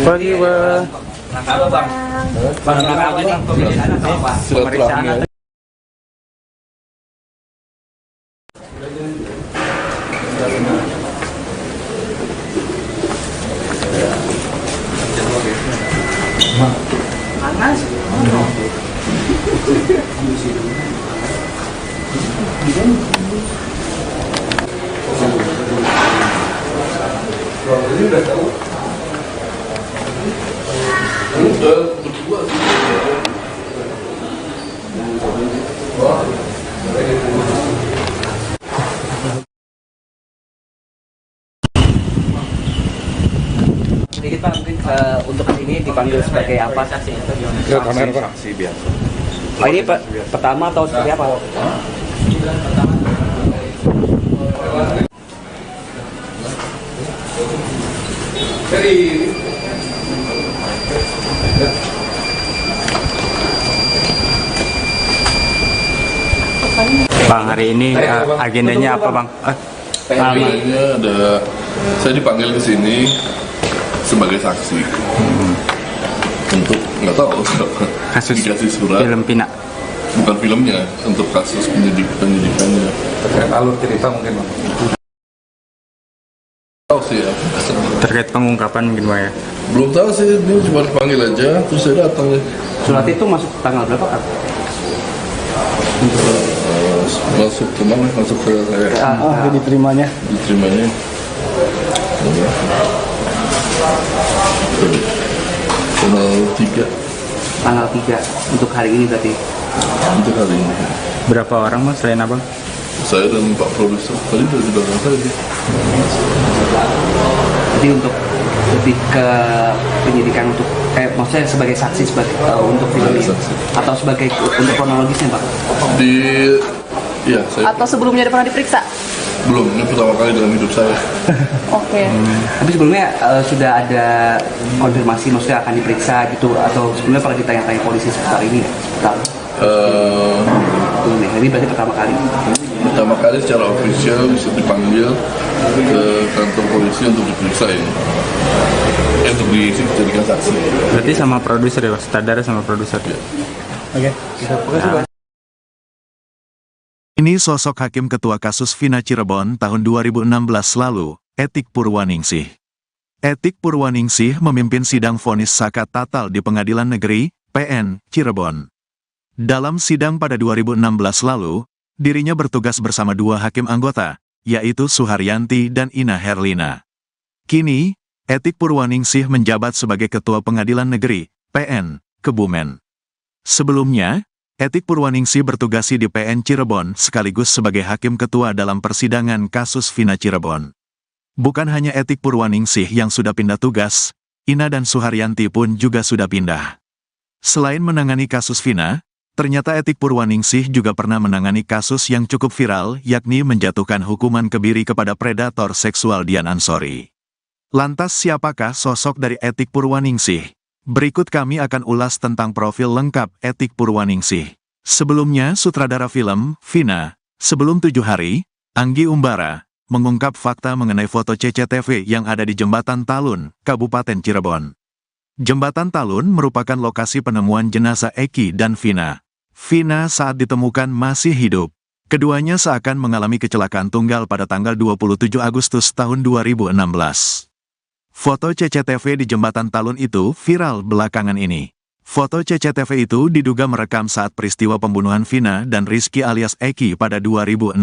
Pagi, Bang. Apa, Bang? Bang, apa nih? Pemeriksaan atau panas? Ini udah tahu. Udah berdua sih. Wah. Sedikit Pak, mungkin untuk ini dipanggil sebagai apa saksi atau gimana? Ya, kamera, Pak. Saksi biasa. Oh, ini pertama atau seperti apa? Jadi Bang, hari ini agendanya apa, Bang? akhirnya saya dipanggil ke sini sebagai saksi untuk nggak tahu Kasus dikasih surat, film Pina. bukan filmnya, untuk kasus penyidikannya. Terkait alur cerita mungkin, Bang. Tahu sih ya, Terkait pengungkapan mungkin, Bang, ya. belum tahu sih, dia cuma dipanggil aja, terus saya datang ya. Surat itu masuk tanggal berapa Kak? Masuk kemana? Masuk ke saya, Diterimanya. diterimanya. Tanggal 3 Tanggal 3 untuk hari ini berarti. untuk hari ini. Berapa orang, Mas, selain Abang? Saya dan Pak Produser tadi dari belakang saya sih. Jadi untuk lebih ke penyidikan untuk maksudnya sebagai saksi sebagai untuk film ini Saksi. atau sebagai untuk kronologisnya Pak? Di ya saya Atau sebelumnya udah pernah diperiksa? belum, ini pertama kali dalam hidup saya. Oke. Tapi sebelumnya sudah ada konfirmasi maksudnya akan diperiksa gitu atau sebelumnya pernah ditanya-tanya polisi seputar ini ya? Seputar Eh, ini berarti pertama kali. Pertama kali secara ofisial bisa dipanggil ke kantor polisi untuk diperiksa ini. Untuk dijadikan saksi. Berarti sama produser ya, Bang? Sutradara sama produser. Oke. Ini sosok Hakim Ketua kasus Vina Cirebon tahun 2016 lalu, Etik Purwaningsih. Etik Purwaningsih memimpin sidang vonis Sakat Tatal di Pengadilan Negeri, PN, Cirebon. Dalam sidang pada 2016 lalu, dirinya bertugas bersama dua hakim anggota, yaitu Suharyanti dan Ina Herlina. Kini, Etik Purwaningsih menjabat sebagai Ketua Pengadilan Negeri, PN, Kebumen. Sebelumnya, Etik Purwaningsih bertugasi di PN Cirebon sekaligus sebagai Hakim Ketua dalam persidangan kasus Vina Cirebon. Bukan hanya Etik Purwaningsih yang sudah pindah tugas, Ina dan Suharyanti pun juga sudah pindah. Selain menangani kasus Vina, ternyata Etik Purwaningsih juga pernah menangani kasus yang cukup viral, yakni menjatuhkan hukuman kebiri kepada predator seksual Dian Ansori. Lantas siapakah sosok dari Etik Purwaningsih? Berikut kami akan ulas tentang profil lengkap Etik Purwaningsih. Sebelumnya, sutradara film, Vina, sebelum 7 hari, Anggi Umbara, mengungkap fakta mengenai foto CCTV yang ada di Jembatan Talun, Kabupaten Cirebon. Jembatan Talun merupakan lokasi penemuan jenazah Eki dan Vina. Vina saat ditemukan masih hidup. Keduanya seakan mengalami kecelakaan tunggal pada tanggal 27 Agustus tahun 2016. Foto CCTV di Jembatan Talun itu viral belakangan ini. Foto CCTV itu diduga merekam saat peristiwa pembunuhan Vina dan Rizky alias Eki pada 2016.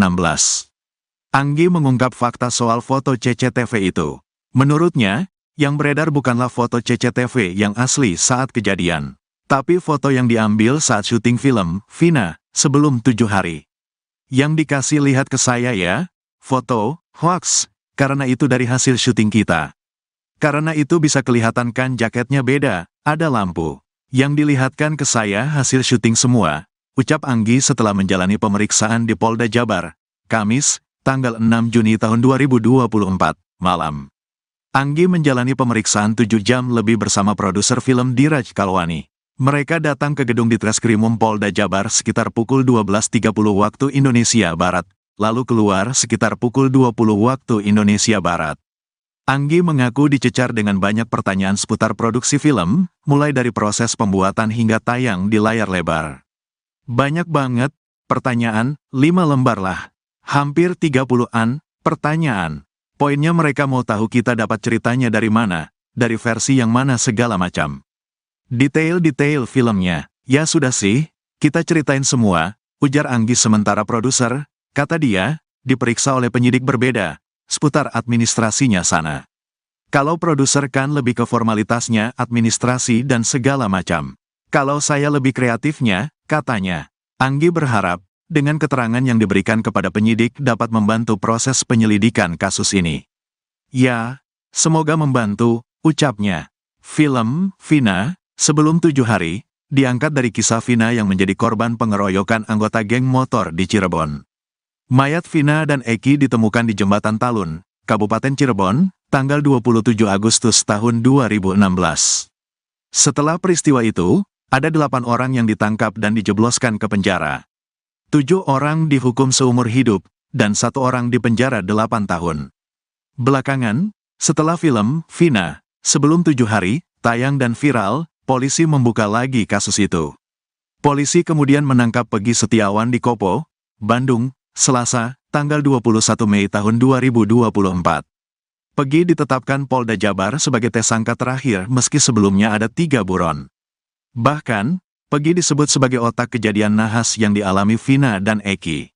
Anggi mengungkap fakta soal foto CCTV itu. Menurutnya, yang beredar bukanlah foto CCTV yang asli saat kejadian, tapi foto yang diambil saat syuting film Vina sebelum 7 hari. Yang dikasih lihat ke saya ya, foto, hoax, karena itu dari hasil syuting kita. Karena itu bisa kelihatan kan jaketnya beda, ada lampu. Yang dilihatkan ke saya hasil syuting semua, ucap Anggi setelah menjalani pemeriksaan di Polda Jabar, Kamis, tanggal 6 Juni tahun 2024, malam. Anggi menjalani pemeriksaan 7 jam lebih bersama produser film Diraj Kalwani. Mereka datang ke gedung Ditreskrimum Polda Jabar sekitar pukul 12.30 waktu Indonesia Barat, lalu keluar sekitar pukul 20 waktu Indonesia Barat. Anggi mengaku dicecar dengan banyak pertanyaan seputar produksi film, mulai dari proses pembuatan hingga tayang di layar lebar. Banyak banget pertanyaan, 5 lembar lah. Hampir 30-an pertanyaan. Poinnya mereka mau tahu kita dapat ceritanya dari mana, dari versi yang mana segala macam. Detail-detail filmnya, ya sudah sih, kita ceritain semua, ujar Anggi sementara produser, kata dia, diperiksa oleh penyidik berbeda, seputar administrasinya sana. Kalau produser kan lebih ke formalitasnya, administrasi dan segala macam. Kalau saya lebih kreatifnya, katanya. Anggi berharap, dengan keterangan yang diberikan kepada penyidik dapat membantu proses penyelidikan kasus ini. Ya, semoga membantu, ucapnya. Film, Vina, sebelum 7 hari, diangkat dari kisah Vina yang menjadi korban pengeroyokan anggota geng motor di Cirebon. Mayat Vina dan Eki ditemukan di Jembatan Talun, Kabupaten Cirebon, tanggal 27 Agustus tahun 2016. Setelah peristiwa itu, ada 8 orang yang ditangkap dan dijebloskan ke penjara. 7 orang dihukum seumur hidup, dan 1 orang dipenjara 8 tahun. Belakangan, setelah film Vina, sebelum 7 hari, tayang dan viral, polisi membuka lagi kasus itu. Polisi kemudian menangkap Peggy Setiawan di Kopo, Bandung, Selasa, tanggal 21 Mei tahun 2024. Peggy ditetapkan Polda Jabar sebagai tersangka terakhir meski sebelumnya ada 3 buron. Bahkan, Peggy disebut sebagai otak kejadian nahas yang dialami Vina dan Eki.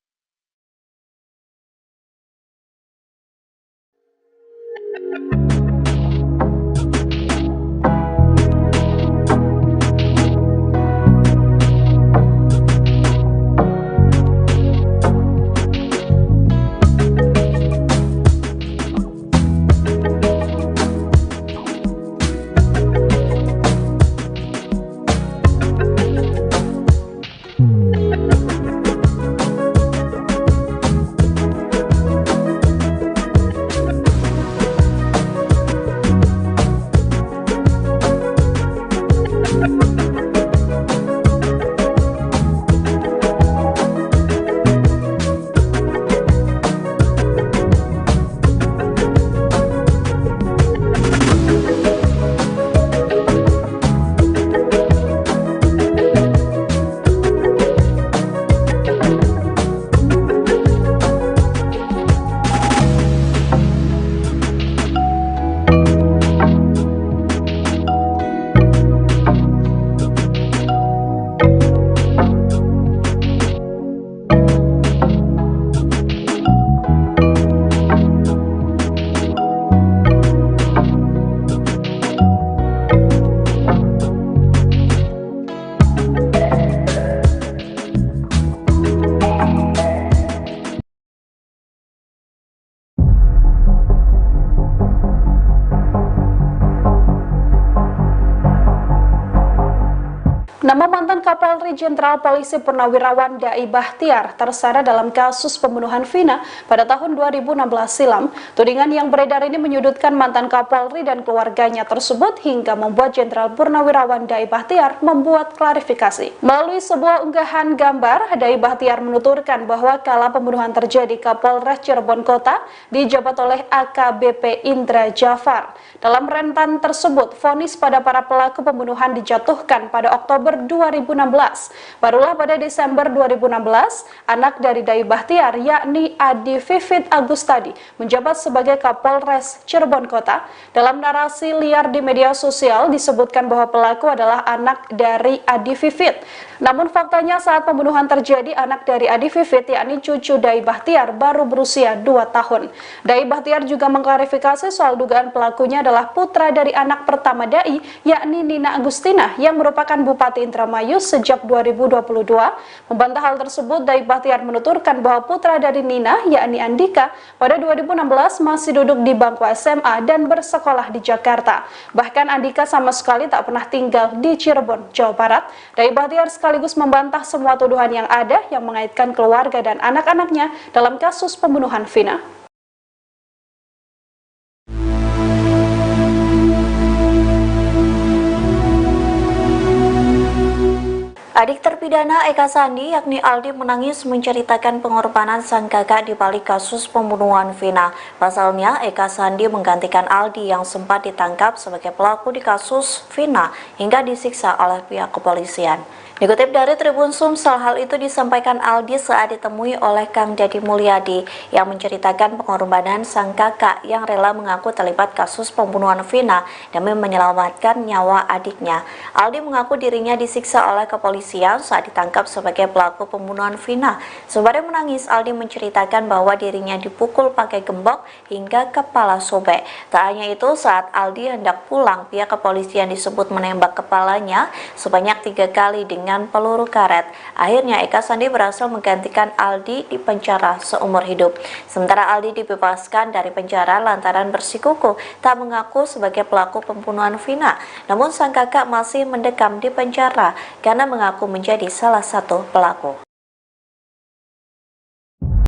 Nama mantan Kapolri Jenderal Polisi Purnawirawan Dai Bahtiar terseret dalam kasus pembunuhan Vina pada tahun 2016 silam. Tudingan yang beredar ini menyudutkan mantan Kapolri dan keluarganya tersebut hingga membuat Jenderal Purnawirawan Dai Bahtiar membuat klarifikasi. Melalui sebuah unggahan gambar, Dai Bahtiar menuturkan bahwa kala pembunuhan terjadi, Kapolres Cirebon Kota dijabat oleh AKBP Indra Jafar. Dalam rentan tersebut, vonis pada para pelaku pembunuhan dijatuhkan pada Oktober 2016. Barulah pada Desember 2016, anak dari Dai Bahtiar yakni Adi Vivit Agustadi menjabat sebagai Kapolres Cirebon Kota. Dalam narasi liar di media sosial disebutkan bahwa pelaku adalah anak dari Adi Vivit. Namun faktanya saat pembunuhan terjadi, anak dari Adi Vivit yakni cucu Dai Bahtiar baru berusia 2 tahun. Dai Bahtiar juga mengklarifikasi soal dugaan pelakunya adalah putra dari anak pertama Dai yakni Nina Agustina yang merupakan Bupati Indramayu sejak 2022. Membantah hal tersebut, Dai Bahtiar menuturkan bahwa putra dari Nina yakni Andika pada 2016 masih duduk di bangku SMA dan bersekolah di Jakarta. Bahkan Andika sama sekali tak pernah tinggal di Cirebon, Jawa Barat. Dai Bahtiar sekaligus membantah semua tuduhan yang ada yang mengaitkan keluarga dan anak-anaknya dalam kasus pembunuhan Vina. Adik terpidana Eka Sandi yakni Aldi menangis menceritakan pengorbanan sang kakak di balik kasus pembunuhan Vina. Pasalnya, Eka Sandi menggantikan Aldi yang sempat ditangkap sebagai pelaku di kasus Vina hingga disiksa oleh pihak kepolisian. Dikutip dari Tribun Sumsel, hal itu disampaikan Aldi saat ditemui oleh Kang Dedi Mulyadi yang menceritakan pengorbanan sang kakak yang rela mengaku terlibat kasus pembunuhan Vina demi menyelamatkan nyawa adiknya. Aldi mengaku dirinya disiksa oleh kepolisian saat ditangkap sebagai pelaku pembunuhan Vina. Sembari menangis, Aldi menceritakan bahwa dirinya dipukul pakai gembok hingga kepala sobek. Tak hanya itu, saat Aldi hendak pulang, pihak kepolisian disebut menembak kepalanya sebanyak 3 kali dengan peluru karet. Akhirnya Eka Sandi berhasil menggantikan Aldi di penjara seumur hidup. Sementara Aldi dibebaskan dari penjara lantaran bersikukuh tak mengaku sebagai pelaku pembunuhan Vina. Namun sang kakak masih mendekam di penjara karena mengaku menjadi salah satu pelaku.